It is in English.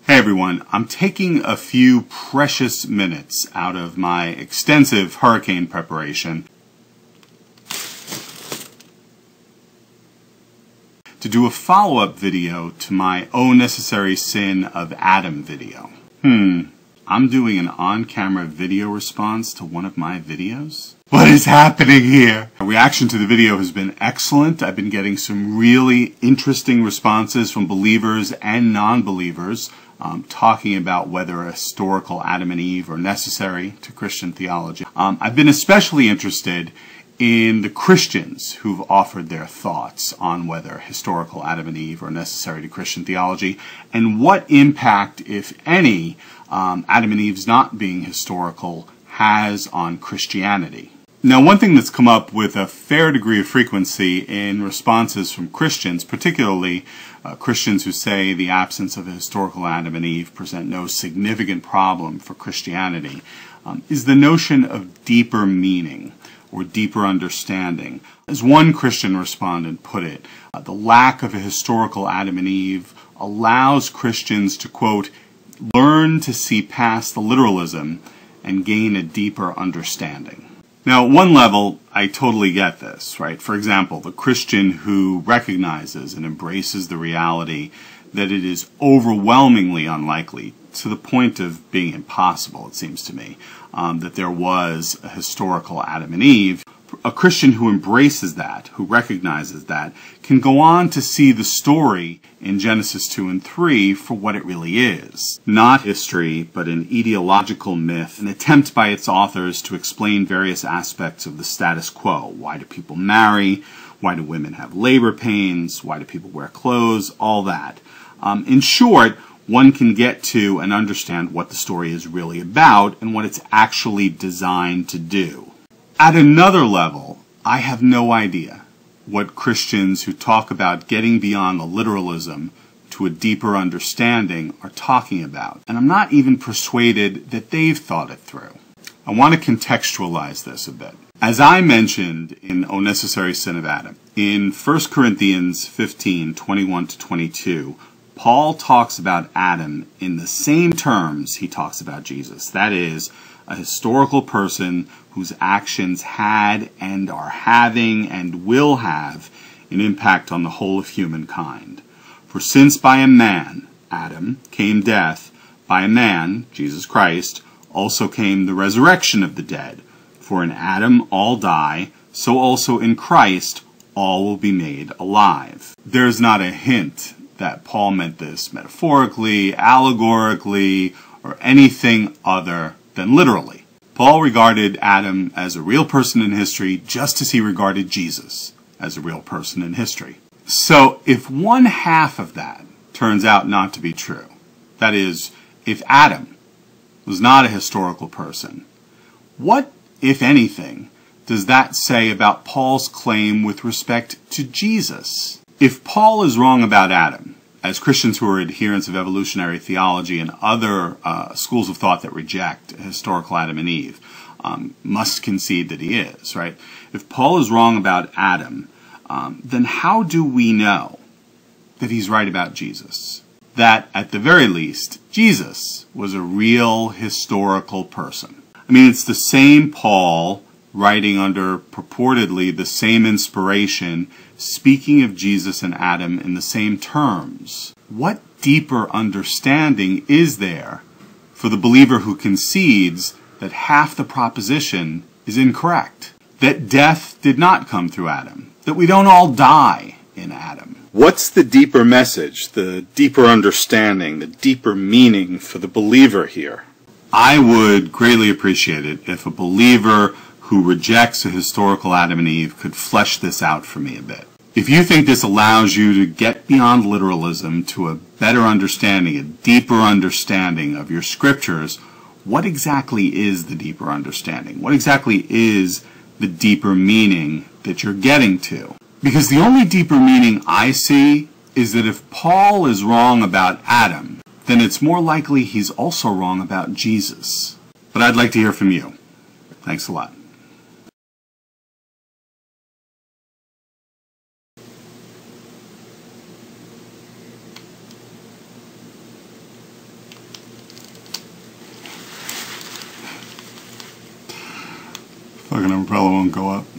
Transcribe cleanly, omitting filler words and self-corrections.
Hey everyone, I'm taking a few precious minutes out of my extensive hurricane preparation to do a follow-up video to my "Oh Necessary Sin of Adam" video. I'm doing an on-camera video response to one of my videos? What is happening here? The reaction to the video has been excellent. I've been getting some really interesting responses from believers and non-believers talking about whether a historical Adam and Eve are necessary to Christian theology. I've been especially interested in the Christians who've offered their thoughts on whether historical Adam and Eve are necessary to Christian theology and what impact, if any, Adam and Eve's not being historical has on Christianity. Now, one thing that's come up with a fair degree of frequency in responses from Christians, particularly Christians who say the absence of a historical Adam and Eve present no significant problem for Christianity, is the notion of deeper meaning or deeper understanding. As one Christian respondent put it, the lack of a historical Adam and Eve allows Christians to, quote, learn to see past the literalism and gain a deeper understanding. Now, at one level, I totally get this, right? For example, the Christian who recognizes and embraces the reality that it is overwhelmingly unlikely, to the point of being impossible, it seems to me, that there was a historical Adam and Eve. A Christian who embraces that, who recognizes that, can go on to see the story in Genesis 2 and 3 for what it really is. Not history, but an ideological myth, an attempt by its authors to explain various aspects of the status quo. Why do people marry? Why do women have labor pains? Why do people wear clothes? All that. In short, one can get to and understand what the story is really about and what it's actually designed to do. At another level, I have no idea what Christians who talk about getting beyond the literalism to a deeper understanding are talking about, and I'm not even persuaded that they've thought it through. I want to contextualize this a bit. As I mentioned in "O Necessary Sin of Adam," in 1 Corinthians 15, 21-22, Paul talks about Adam in the same terms he talks about Jesus. That is, a historical person whose actions had and are having and will have an impact on the whole of humankind. For since by a man, Adam, came death, by a man, Jesus Christ, also came the resurrection of the dead. For in Adam all die, so also in Christ all will be made alive. There's not a hint that Paul meant this metaphorically, allegorically, or anything other than literally. Paul regarded Adam as a real person in history just as he regarded Jesus as a real person in history. So if one half of that turns out not to be true, that is, if Adam was not a historical person, what, if anything, does that say about Paul's claim with respect to Jesus? If Paul is wrong about Adam, as Christians who are adherents of evolutionary theology and other schools of thought that reject historical Adam and Eve must concede that he is, right? If Paul is wrong about Adam, then how do we know that he's right about Jesus? That, at the very least, Jesus was a real historical person. I mean, it's the same Paul writing under purportedly the same inspiration, speaking of Jesus and Adam in the same terms. What deeper understanding is there for the believer who concedes that half the proposition is incorrect? That death did not come through Adam, that we don't all die in Adam. What's the deeper message, the deeper understanding, the deeper meaning for the believer here? I would greatly appreciate it if a believer who rejects a historical Adam and Eve could flesh this out for me a bit. If you think this allows you to get beyond literalism to a better understanding, a deeper understanding of your scriptures, what exactly is the deeper understanding? What exactly is the deeper meaning that you're getting to? Because the only deeper meaning I see is that if Paul is wrong about Adam, then it's more likely he's also wrong about Jesus. But I'd like to hear from you. Thanks a lot. Fucking umbrella won't go up.